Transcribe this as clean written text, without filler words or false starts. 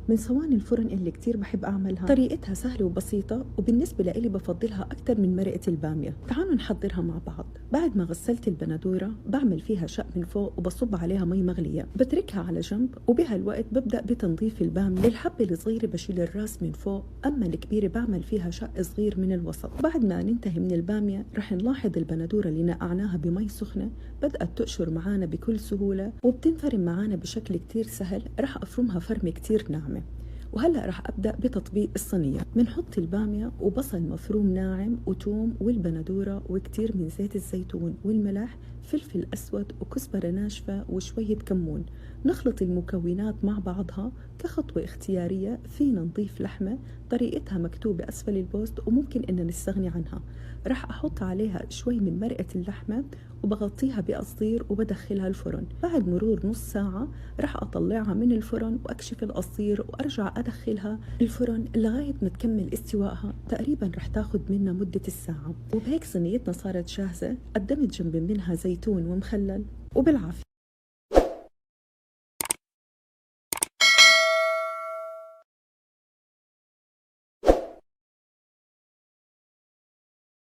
من صواني الفرن اللي كتير بحب أعملها. طريقتها سهلة وبسيطة، وبالنسبة لإلي بفضلها أكتر من مرقة البامية. تعالوا نحضرها مع بعض. بعد ما غسلت البندورة بعمل فيها شق من فوق وبصب عليها مي مغلية، بتركها على جنب، وبهالوقت ببدأ بتنظيف البامية. للحبة الصغيرة بشيل الراس من فوق، أما الكبيرة بعمل فيها شق صغير من الوسط. بعد ما ننتهي من البامية رح نلاحظ البندورة اللي نقعناها بمي سخنة بدأت تقشر معانا بكل سهولة وبتنفرم معانا بشكل كتير سهل. رح أفرمها فرمة كتير ناعمة. وهلأ رح أبدأ بتطبيق الصينية. بنحط البامية وبصل مفروم ناعم وتوم والبندورة وكتير من زيت الزيتون والملح، فلفل أسود وكزبرة ناشفة وشوية كمون. نخلط المكونات مع بعضها. كخطوة اختيارية فينا نضيف لحمة، طريقتها مكتوبة أسفل البوست وممكن إن نستغني عنها. رح أحط عليها شوي من مرقة اللحمة وبغطيها بقصدير وبدخلها الفرن. بعد مرور نص ساعة رح أطلعها من الفرن وأكشف القصدير وأرجع أدخلها الفرن لغاية ما تكمل استوائها. تقريبا رح تاخد منا مدة الساعة. وبهيك صينيتنا صارت جاهزة. قدمت جنب منها زيتون ومخلل، وبالعافية.